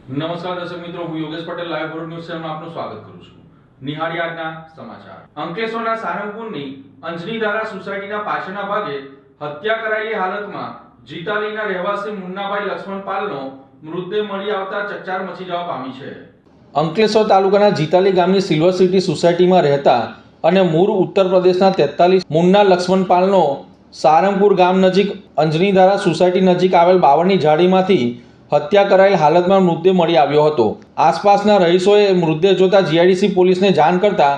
નમસ્કાર દર્શક મિત્રો, હું યોગેશ પટેલ લાઈવ ભરૂચ ન્યૂઝ ચેનલમાં આપનું સ્વાગત કરું છું. નિહાળી આજના સમાચાર. અંકલેશ્વરના સારંગપુરની અંજનીધારા સોસાયટીના પાછળના ભાગે હત્યા કરાયેલી હાલતમાં જીતાલીના રહેવાસી મુન્નાભાઈ લક્ષ્મણ પાલનો મૃતદેહ મળી આવતા ચકચાર મચી જવા પામી છે. અંકલેશ્વર તાલુકાના જીતાલી ગામની સિલ્વર સિટી સોસાયટીમાં રહેતા અને મૂળ ઉત્તર પ્રદેશના 43 મુન્ના લક્ષ્મણ પાલનો સારંગપુર ગામ નજીક અંજનીધારા સોસાયટી નજીક આવેલ બાવળની ઝાડીમાંથી હત્યા કરાયેલ હાલતમાં મૃતદેહ મળી આવ્યો હતો. આસપાસના રહીશોએ મૃતદેહ જોતા જીઆઈડીસી પોલીસને જાણ કરતા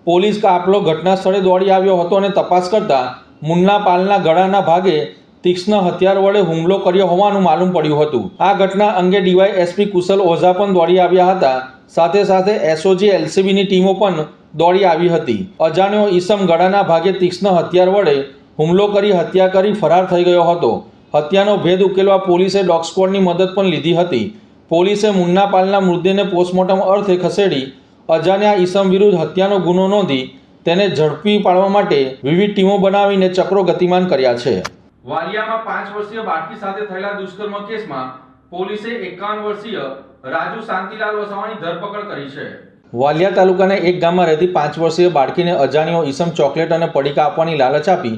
પોલીસ કાફલો ઘટના સ્થળે દોડી આવ્યો હતો અને તપાસ કરતા મુન્ના પાલના ગળાના ભાગે તીક્ષ્ણ હથિયાર વડે હુમલો કર્યો હોવાનું માલુમ પડ્યું હતું. આ ઘટના અંગે ડીવાયએસપી કુશલ ઓઝા પણ દોડી આવ્યા હતા. સાથે સાથે એસઓજી એલસીબીની ટીમો પણ દોડી આવી હતી. અજાણ્યો ઈસમ ગળાના ભાગે તીક્ષ્ણ હથિયાર વડે હુમલો કરી હત્યા કરી ફરાર થઈ ગયો હતો. હત્યાનો ભેદ ઉકેલવા પોલીસે ડોગ સ્ક્વોડની મદદ પણ લીધી હતી. પોલીસે મુન્ના પાલના મૃતદેહને પોસ્ટમોર્ટમ અર્થે ખસેડી અજાણ્યા ઈસમ વિરુદ્ધ હત્યાનો ગુનો નોંધી તેને ઝડપી પાડવા માટે વિવિધ ટીમો બનાવીને ચક્રો ગતિમાન કર્યા છે. વાલિયામાં 5 વર્ષીય બાળકી સાથે થયેલા દુષ્કર્મ કેસમાં પોલીસે 51 વર્ષીય રાજુ શાંતિલાલ વસાવાની ધરપકડ કરી છે. વાલિયા તાલુકાના એક ગામમાં રહેતી 5 વર્ષીય બાળકીને અજાણ્યો ઈસમ ચોકલેટ અને પડીકા આપવાની લાલચ આપી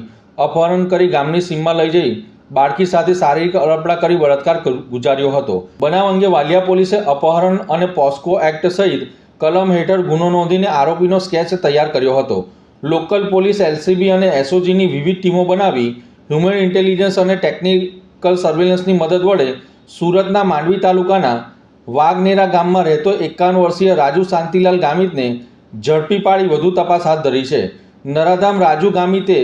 અપહરણ કરી ગામની સીમમાં લઈ જઈ બાળકી સાથે શારીરિક અડપડા કરી બળાત્કાર ગુજાર્યો હતો. બનાવ અંગે વાલિયા પોલીસે અપહરણ અને પોસ્કો એક્ટ સહિત કલમ હેઠળ ગુનો નોંધીને આરોપીનો સ્કેચ તૈયાર કર્યો હતો. લોકલ પોલીસ, એલસીબી અને એસઓજીની વિવિધ ટીમો બનાવી હ્યુમન ઇન્ટેલિજન્સ અને ટેકનિકલ સર્વેલન્સની મદદ વડે સુરતના માંડવી તાલુકાના વાઘનેરા ગામમાં રહેતો 51 વર્ષીય રાજુ શાંતિલાલ ગામિતને ઝડપી પાડી વધુ તપાસ હાથ ધરી છે. નરાધામ રાજુ ગામિતે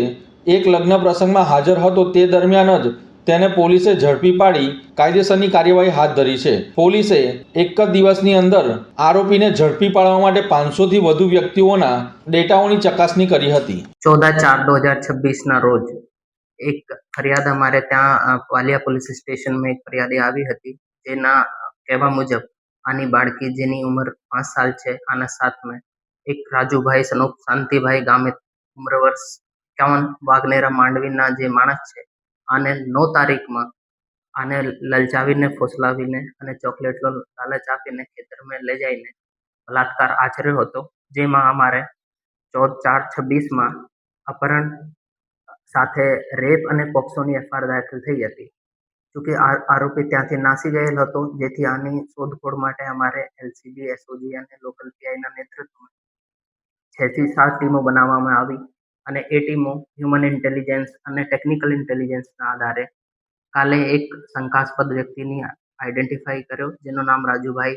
એક લગ્ન પ્રસંગમાં હાજર હતો. તે દરમિયાન જ તેને પોલીસે ઝડપી પાડી કાયદેસરની કાર્યવાહી હાથ ધરી છે. પોલીસે એક જ દિવસની અંદર આરોપીને ઝડપી પાડવા માટે 500 થી વધુ વ્યક્તિઓના ડેટાઓની ચકાસણી કરી હતી. 14/4/2026 ના રોજ એક ફરિયાદ અમારે ત્યાં વાલિયા પોલીસ સ્ટેશનમાં એક ફરિયાદ આવી હતી. જેના કહેવા મુજબ આની બાળકી જેની ઉંમર 5 સાલ છે, આના સાથમાં એક રાજુભાઈ સનોપ શાંતિભાઈ ગામે ઉંમર વર્ષ 51 વાઘનેરા માંડવીના જે માણસ છે, આને 9 તારીખમાં આને લલચાવીને ફોસલાવીને અને ચોકલેટનો લાલચ આપીને ખેતરમાં લઈ જઈને બલાત્કાર આચર્યો હતો. જેમાં અમારે 14/4/26 અપહરણ સાથે રેપ અને પોક્સોની એફઆઈઆર દાખલ થઈ હતી. જોકે આરોપી ત્યાંથી નાસી ગયેલ હતો, જેથી આની શોધખોળ માટે અમારે એલસીબી, એસઓજી અને લોકલ પીઆઈના નેતૃત્વમાં 6 થી 7 ટીમો બનાવવામાં આવી અને એ ટીમો હ્યુમન ઇન્ટેલિજન્સ અને ટેકનિકલ ઇન્ટેલિજન્સના આધારે કાલે એક શંકાસ્પદ વ્યક્તિની આઈડેન્ટિફાઈ કર્યો, જેનું નામ રાજુભાઈ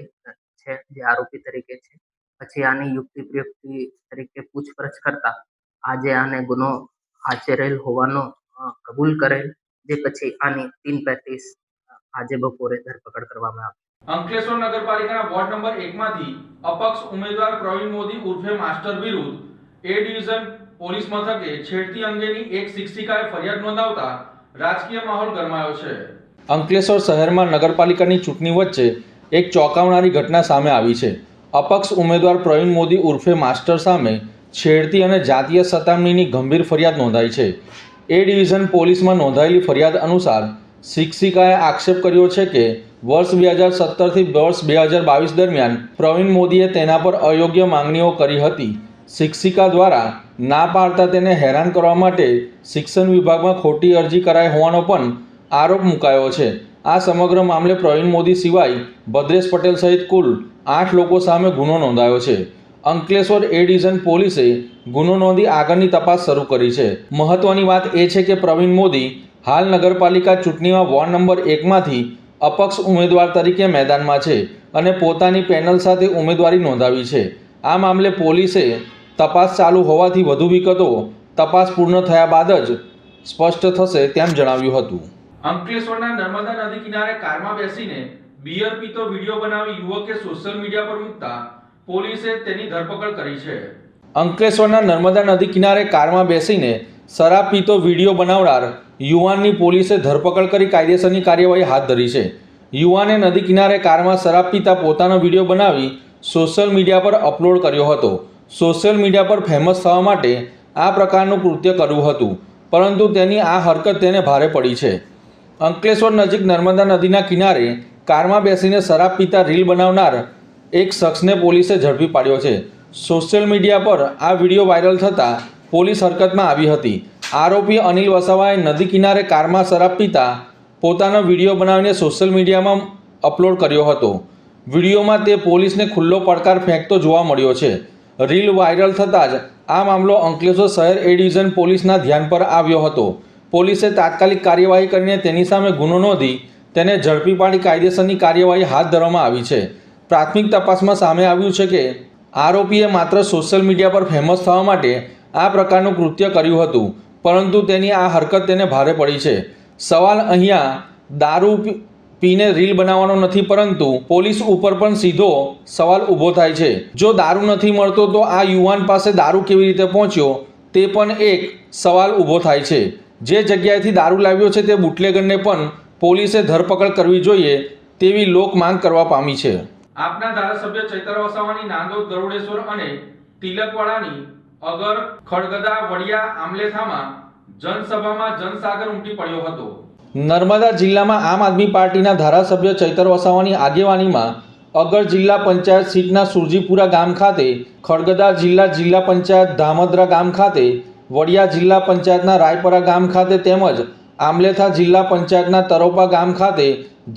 છે, જે આરોપી તરીકે છે. પછી આની યુક્તિ પ્રયુક્તિ તરીકે પૂછપરછ કરતા આજે આને ગુનો આચરેલ હોવાનો કબૂલ કરેલ, જે પછી આની 3:35 આજે બપોરે ધરપકડ કરવામાં આવી. અંકલેશ્વર નગરપાલિકાના વોર્ડ નંબર 1 માંથી અપક્ષ ઉમેદવાર પ્રવીણ મોદી ઉર્ફે માસ્ટર વિરુદ્ધ એ ડિવિઝન પોલીસ મથકે છેડતી અંગેની એક શિક્ષિકાએ ફરિયાદ નોંધાવતા રાજકીય માહોલ ગરમાયો છે. અંકલેશ્વર શહેરમાં નગરપાલિકાની ચૂંટણી વચ્ચે એક ચોંકાવનારી ઘટના સામે આવી છે. અપક્ષ ઉમેદવાર પ્રવીણ મોદી ઉર્ફે માસ્ટર સામે છેડતી અને જાતીય સતામણીની ગંભીર ફરિયાદ નોંધાઈ છે. એ ડિવિઝન પોલીસમાં નોંધાયેલી ફરિયાદ અનુસાર શિક્ષિકાએ આક્ષેપ કર્યો છે કે વર્ષ 2017 થી વર્ષ 2022 દરમિયાન પ્રવીણ મોદીએ તેના પર અયોગ્ય માંગણીઓ કરી હતી. શિક્ષિકા દ્વારા ના પાડતા તેને હેરાન કરવા માટે શિક્ષણ વિભાગમાં ખોટી અરજી કરાઈ હોવાનો પણ આરોપ મુકાયો છે. આ સમગ્ર મામલે પ્રવીણ મોદી સિવાય ભદ્રેશ પટેલ સહિત કુલ 8 લોકો સામે ગુનો નોંધાયો છે. અંકલેશ્વર એ ડિવિઝન પોલીસે ગુનો નોંધી આગળની તપાસ શરૂ કરી છે. મહત્વની વાત એ છે કે પ્રવીણ મોદી હાલ નગરપાલિકા ચૂંટણીમાં વોર્ડ નંબર 1 માંથી અપક્ષ ઉમેદવાર તરીકે મેદાનમાં છે અને પોતાની પેનલ સાથે ઉમેદવારી નોંધાવી છે. આ મામલે પોલીસે તપાસ ચાલુ હોવાથી વધુ વિગતો તપાસ પૂર્ણ થયા બાદ જ સ્પષ્ટ થશે તેમ જણાવ્યું હતું. અંકલેશ્વરના નર્મદા નદી કિનારે કારમાં બેસીને બિયર પીતો વિડીયો બનાવી યુવકે સોશિયલ મીડિયા પર મૂકતા પોલીસે તેની ધરપકડ કરી છે. અંકલેશ્વરના નર્મદા નદી કિનારે કારમાં બેસીને શરાબ પીતો વિડીયો બનાવનાર યુવાનની પોલીસે ધરપકડ કરી કાયદેસરની કાર્યવાહી હાથ ધરી છે. યુવાને નદી કિનારે કારમાં શરાબ પીતા પોતાનો વિડીયો બનાવી સોશિયલ મીડિયા પર અપલોડ કર્યો હતો. સોશિયલ મીડિયા પર ફેમસ થવા માટે આ પ્રકારનું કૃત્ય કર્યું હતું, પરંતુ તેની આ હરકત તેને ભારે પડી છે. અંકલેશ્વર નજીક નર્મદા નદીના કિનારે કારમાં બેસીને શરાબ પીતા રીલ બનાવનાર એક શખ્સને પોલીસે ઝડપી પાડ્યો છે. સોશિયલ મીડિયા પર આ વિડીયો વાયરલ થતાં પોલીસ હરકતમાં આવી હતી. આરોપી અનિલ વસાવાએ નદી કિનારે કારમાં શરાબ પીતા પોતાનો વિડીયો બનાવીને સોશિયલ મીડિયામાં અપલોડ કર્યો હતો. વિડીયોમાં તે પોલીસને ખુલ્લો પડકાર ફેંકતો જોવા મળ્યો છે. રીલ વાયરલ થતાં જ આ મામલો અંકલેશ્વર શહેર એ ડિવિઝન પોલીસના ધ્યાન પર આવ્યો હતો. પોલીસે તાત્કાલિક કાર્યવાહી કરીને તેની સામે ગુનો નોંધી તેને ઝડપી પાડી કાયદેસરની કાર્યવાહી હાથ ધરવામાં આવી છે. પ્રાથમિક તપાસમાં સામે આવ્યું છે કે આરોપીએ માત્ર સોશિયલ મીડિયા પર ફેમસ થવા માટે આ પ્રકારનું કૃત્ય કર્યું હતું, પરંતુ તેની આ હરકત તેને ભારે પડી છે. સવાલ અહીંયા દારૂ પીને રીલ બનાવવાનો નથી, પરંતુ પોલીસ ઉપર પણ સીધો સવાલ ઊભો થાય છે. જો દારૂ નથી મળતો તો આ યુવાન પાસે દારૂ કેવી રીતે પહોંચ્યો તે પણ એક સવાલ ઊભો થાય છે. જે જગ્યાએથી દારૂ લાવ્યો છે તે બુટલેગરને પણ પોલીસે ધરપકડ કરવી જોઈએ તેવી લોક માંગ કરવા પામી છે. આપના ધારાસભ્ય ચૈતર વસાવાની નાંદોદ, ગરુડેશ્વર અને તિલકવાડાની અગર, ખડગદા, વડિયા, આમલેથામાં જનસભામાં જનસાગર ઉમટી પડ્યો હતો. નર્મદા જિલ્લામાં આમ આદમી પાર્ટીના ધારાસભ્ય ચૈતર વસાવાની આગેવાનીમાં અગર જિલ્લા પંચાયત સીટના સુરજીપુરા ગામ ખાતે, ખડગદા જિલ્લા પંચાયત ધામદરા ગામ ખાતે, વડિયા જિલ્લા પંચાયતના રાયપરા ગામ ખાતે તેમજ આમલેથા જિલ્લા પંચાયતના તરોપા ગામ ખાતે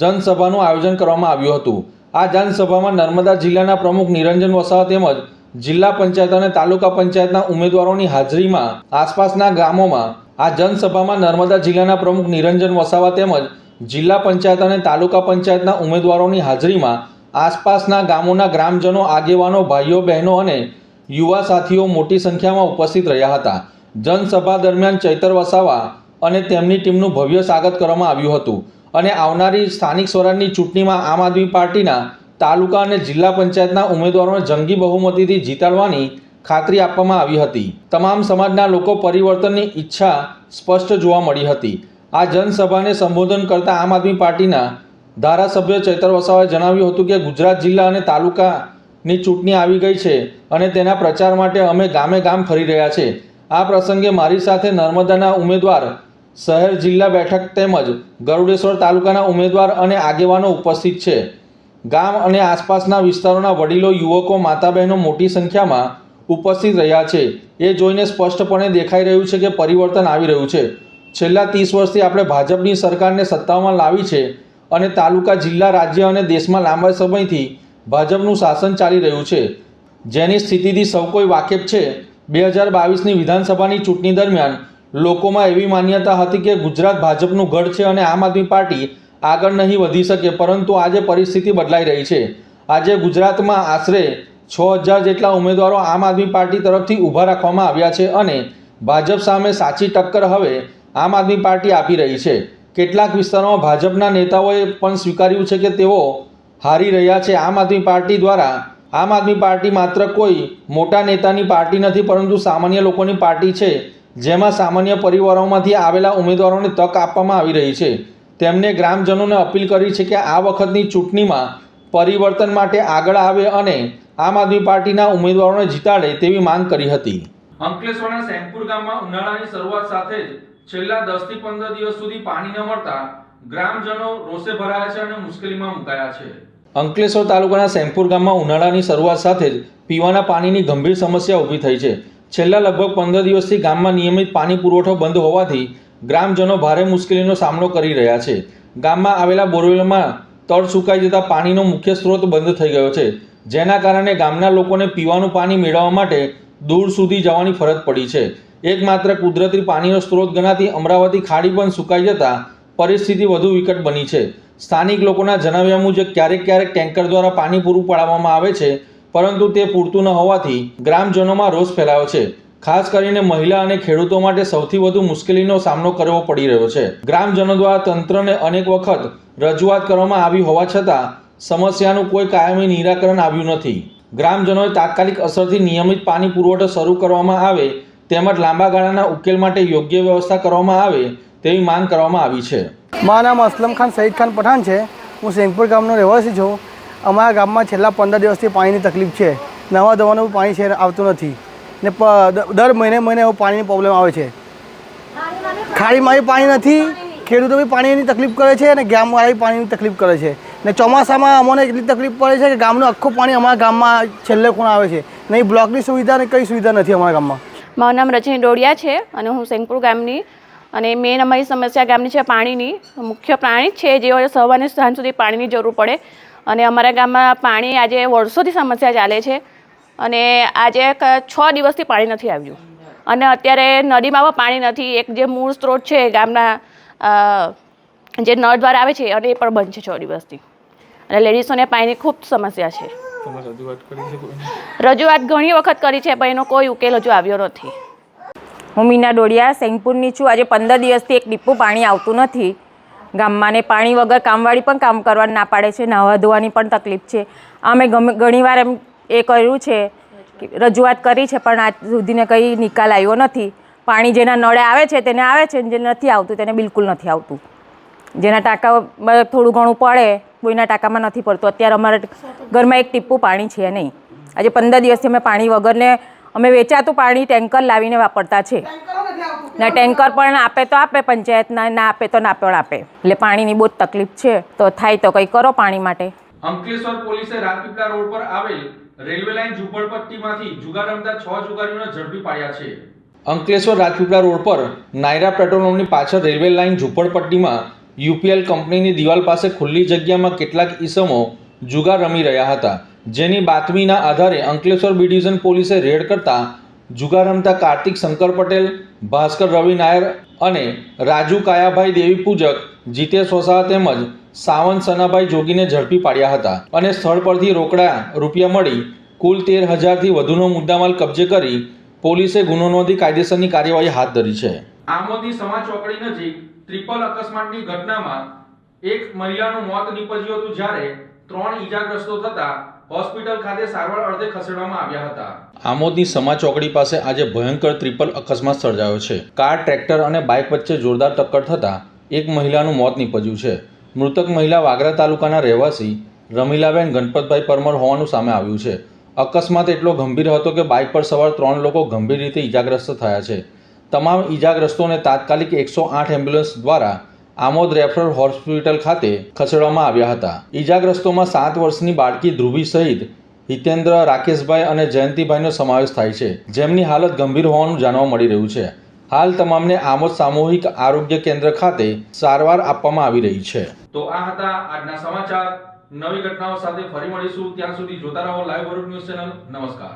જનસભાનું આયોજન કરવામાં આવ્યું હતું. આ જનસભામાં નર્મદા જિલ્લાના પ્રમુખ નિરંજન વસાવા તેમજ જિલ્લા પંચાયત અને તાલુકા પંચાયતના ઉમેદવારોની હાજરીમાં આસપાસના ગામોમાં આ જનસભામાં નર્મદા જિલ્લાના પ્રમુખ નિરંજન વસાવા તેમજ જિલ્લા પંચાયત અને તાલુકા પંચાયતના ઉમેદવારોની હાજરીમાં આસપાસના ગામોના ગ્રામજનો, આગેવાનો, ભાઈઓ બહેનો અને યુવા સાથીઓ મોટી સંખ્યામાં ઉપસ્થિત રહ્યા હતા. જનસભા દરમિયાન ચૈતર વસાવા અને તેમની ટીમનું ભવ્ય સ્વાગત કરવામાં આવ્યું હતું અને આવનારી સ્થાનિક સ્વરાજની ચૂંટણીમાં આમ આદમી પાર્ટીના તાલુકા અને જિલ્લા પંચાયતના ઉમેદવારોને જંગી બહુમતીથી જીતાડવાની ખાતરી આપવામાં આવી હતી. તમામ સમાજના લોકો પરિવર્તનની ઈચ્છા સ્પષ્ટ જોવા મળી હતી. આ જનસભાને સંબોધન કરતા આમ આદમી પાર્ટીના ધારાસભ્ય ચૈતર વસાવાએ જણાવ્યું હતું કે ગુજરાત જિલ્લા અને તાલુકાની ચૂંટણી આવી ગઈ છે અને તેના પ્રચાર માટે અમે ગામે ગામ ફરી રહ્યા છે. આ પ્રસંગે મારી સાથે નર્મદાના ઉમેદવાર, શહેર જિલ્લા બેઠક તેમજ ગરુડેશ્વર તાલુકાના ઉમેદવાર અને આગેવાનો ઉપસ્થિત છે. ગામ અને આસપાસના વિસ્તારોના વડીલો, યુવકો, માતા બહેનો મોટી સંખ્યામાં ઉપસ્થિત રહ્યા છે. એ જોઈને સ્પષ્ટપણે દેખાઈ રહ્યું છે કે પરિવર્તન આવી રહ્યું છે. છેલ્લા 30 વર્ષથી આપણે ભાજપની સરકારને સત્તામાં લાવી છે અને તાલુકા, જિલ્લા, રાજ્ય અને દેશમાં લાંબા સમયથી ભાજપનું શાસન ચાલી રહ્યું છે, જેની સ્થિતિથી સૌ કોઈ વાકેફ છે. 2022ની વિધાનસભાની ચૂંટણી દરમિયાન લોકોમાં એવી માન્યતા હતી કે ગુજરાત ભાજપનું ગઢ છે અને આમ આદમી પાર્ટી આગળ નહીં વધી શકે, પરંતુ આજે પરિસ્થિતિ બદલાઈ રહી છે. આજે ગુજરાતમાં આશરે 6000 જેટલા ઉમેદવારો આમ આદમી પાર્ટી તરફથી ઊભા રાખવામાં આવ્યા છે અને ભાજપ સામે સાચી ટક્કર હવે આમ આદમી પાર્ટી આપી રહી છે. કેટલાક વિસ્તારોમાં ભાજપના નેતાઓએ પણ સ્વીકાર્યું છે કે તેઓ હારી રહ્યા છે. આમ આદમી પાર્ટી દ્વારા આમ આદમી પાર્ટી માત્ર કોઈ મોટા નેતાની પાર્ટી નથી, પરંતુ સામાન્ય લોકોની પાર્ટી છે, જેમાં સામાન્ય પરિવારોમાંથી આવેલા ઉમેદવારોને તક આપવામાં આવી રહી છે. તેમણે ગ્રામજનોને અપીલ કરી છે કે આ વખતની ચૂંટણીમાં પરિવર્તન માટે આગળ આવે અને આમ આદમી પાર્ટીના ઉમેદવારોને જીતાડે તેવી માંગ કરી હતી. અંકલેશ્વરના સેમપુર ગામમાં ઉનાળાની શરૂઆત સાથે જ છેલ્લા 10 થી 15 દિવસ સુધી પાણી ન મળતા ગ્રામજનો રોષે ભરાયા છે અને મુશ્કેલીમાં મુકાયા છે. અંકલેશ્વર તાલુકાના સેમપુર ગામમાં ઉનાળાની શરૂઆત સાથે જ પીવાના પાણીની ગંભીર સમસ્યા ઊભી થઈ છે. છેલ્લા લગભગ 15 દિવસથી ગામમાં નિયમિત પાણી પુરવઠો બંધ હોવાથી ગ્રામજનો ભારે મુશ્કેલીનો સામનો કરી રહ્યા છે. ગામમાં આવેલા બોરવેલમાં તળ સુકાઈ જતા પાણીનો મુખ્ય સ્ત્રોત બંધ થઈ ગયો છે, જેના કારણે ગામના લોકોને પીવાનું પાણી મેળવવા માટે દૂર સુધી જવાની ફરજ પડી છે. એકમાત્ર કુદરતી પાણીનો સ્ત્રોત ગણાતી અમરાવતી ખાડી પણ સુકાઈ જતા પરિસ્થિતિ વધુ વિકટ બની છે. સ્થાનિક લોકોના જણાવ્યા મુજબ ક્યારેક ટેન્કર દ્વારા પાણી પૂરું પાડવામાં આવે છે, પરંતુ તે પૂરતું ન હોવાથી ગ્રામજનોમાં રોષ ફેલાયો છે. ખાસ કરીને મહિલા અને ખેડૂતો માટે સૌથી વધુ મુશ્કેલીનો સામનો કરવો પડી રહ્યો છે. ગ્રામજનો દ્વારા તંત્રને અનેક વખત રજૂઆત કરવામાં આવી હોવા છતાં સમસ્યાનું કોઈ કાયમી નિરાકરણ આવ્યું નથી. ગ્રામજનોએ તાત્કાલિક અસરથી નિયમિત પાણી પુરવઠો શરૂ કરવામાં આવે તેમજ લાંબા ગાળાના ઉકેલ માટે યોગ્ય વ્યવસ્થા કરવામાં આવે તેવી માંગ કરવામાં આવી છે. મારું નામ અસલમ ખાન સઈદ ખાન પઠાણ છે. હું સેમપુર ગામનો રહેવાસી છું. અમારા ગામમાં છેલ્લા 15 દિવસથી પાણીની તકલીફ છે. નવા ધોવાનું પાણી છે આવતું નથી ને દર મહિને એવું પાણીની પ્રોબ્લેમ આવે છે. ખાડીમાં પાણી નથી, ખેડૂતો બી પાણીની તકલીફ કરે છે અને ગામવાળા બી પાણીની તકલીફ કરે છે. ને ચોમાસામાં અમને એટલી તકલીફ પડે છે કે ગામનું આખું પાણી અમારા ગામમાં છેલ્લે ખૂણે આવે છે. નહીં બ્લોકની સુવિધા ને કંઈ સુવિધા નથી અમારા ગામમાં. મારું નામ રજની ડોડિયા છે અને હું સેંગપુર ગામની અને મેન અમારી સમસ્યા ગામની છે પાણીની. મુખ્ય પાણી જ છે જે સવારને સાંજ સુધી પાણીની જરૂર પડે અને અમારા ગામમાં પાણી આજે વર્ષોથી સમસ્યા ચાલે છે અને આજે 6 દિવસથી પાણી નથી આવ્યું અને અત્યારે નદીમાં પણ પાણી નથી. એક જે મૂળ સ્ત્રોત છે ગામના જે નળ દ્વારા આવે છે અને એ પણ બંધ છે 6 દિવસથી અને લેડીઝોને પાણીની ખૂબ સમસ્યા છે. રજૂઆત ઘણી વખત કરી છે પણ એનો કોઈ ઉકેલ હજુ આવ્યો નથી. હું મીના ડોડિયા સેંગપુરની છું. આજે 15 દિવસથી એક ટીપું પાણી આવતું નથી ગામમાં ને પાણી વગર કામવાળી પણ કામ કરવાનું ના પાડે છે. નાહવા ધોવાની પણ તકલીફ છે. અમે ઘણીવાર એમ એ કર્યું છે રજૂઆત કરી છે પણ આજ સુધીને કંઈ નિકાલ આવ્યો નથી. પાણી જેના નળે આવે છે તેને આવે છે જે નથી આવતું તેને બિલકુલ નથી આવતું. જેના ટાંકા થોડું ઘણું પડે કોઈના ટાંકામાં નથી પડતું. અત્યારે અમારા ઘરમાં એક ટીપું પાણી છે નહીં. આજે 15 દિવસથી અમે પાણી વગરને અમે વેચાતું પાણી ટેન્કર લાવીને વાપરતા છે ને ટેન્કર પણ આપે તો આપે પંચાયતના, ના આપે તો ના પણ આપે. એટલે પાણીની બહુ જ તકલીફ છે. તો થાય તો કંઈ કરો પાણી માટે. અંકલેશ્વર પોલીસે રાજપીપળા રોડ પર આવેલ રેલવે લાઇન ઝૂંપડપટ્ટીમાંથી જુગાર રમતા 6 જુગારીઓને ઝડપી પાડ્યા છે. અંકલેશ્વર રાજપીપળા રોડ પર નાયરા પેટ્રોલ પંપની પાછળ રેલવે લાઇન ઝૂંપડપટ્ટીમાં યુપીએલ કંપનીની દિવાલ પાસે ખુલ્લી જગ્યામાં કેટલાક ઈસમો જુગાર રમી રહ્યા હતા. જેની બાતમીના આધારે અંકલેશ્વર બી ડિવિઝન પોલીસે રેડ કરતા જુગાર રમતા કાર્તિક શંકર પટેલ, ભાસ્કર રવિ નાયર અને રાજુ કાયાભાઈ દેવી પૂજક, જીતેશ વસાવા તેમજ સાવંત સનાભાઈ જોગીને ઝડપી પાડ્યા હતા અને સ્થળ પરથી રોકડા રૂપિયા મળી કુલ 13,000થી વધુનો મુદ્દામાલ કબજે કરી પોલીસે ગુનો નોંધી કાયદેસરની કાર્યવાહી હાથ ધરી છે. આમોદની સમા ચોકડી નજીક ટ્રિપલ અકસ્માતની ઘટનામાં એક મહિલાનું મોત નીપજ્યું હતું જ્યારે 3 ઈજાગ્રસ્તો થતા હોસ્પિટલ ખાતે સારવાર અર્થે ખસેડવામાં આવ્યા હતા. આમોદની સમા ચોકડી પાસે આજે ભયંકર ટ્રિપલ અકસ્માત સર્જાયો છે. કાર, ટ્રેક્ટર અને બાઇક વચ્ચે જોરદાર ટક્કર થતાં એક મહિલાનું મોત નીપજ્યું છે. મૃતક મહિલા વાગરા તાલુકાના રહેવાસી રમીલાબેન ગણપતભાઈ પરમાર હોવાનું સામે આવ્યું છે. અકસ્માત એટલો ગંભીર હતો કે બાઇક પર સવાર 3 લોકો ગંભીર રીતે ઈજાગ્રસ્ત થયા છે. તમામ ઈજાગ્રસ્તોને તાત્કાલિક 108 એમ્બ્યુલન્સ દ્વારા આમોદ રેફરલ હોસ્પિટલ ખાતે ખસેડવામાં આવ્યા હતા. ઈજાગ્રસ્તોમાં 7 વર્ષની બાળકી ધ્રુવી સહિત હિતેન્દ્ર, રાકેશભાઈ અને જયંતિભાઈનો સમાવેશ થાય છે, જેમની હાલત ગંભીર હોવાનું જાણવા મળી રહ્યું છે. હાલ તમામને આમોદ સામૂહિક આરોગ્ય કેન્દ્ર ખાતે સારવાર આપવામાં આવી રહી છે. તો આ હતા આજના સમાચાર. નવી ઘટનાઓ સાથે ફરી મળીશું. ત્યાં સુધી જોતા રહો લાઈવ ભરૂચ ન્યૂઝ ચેનલ. નમસ્કાર.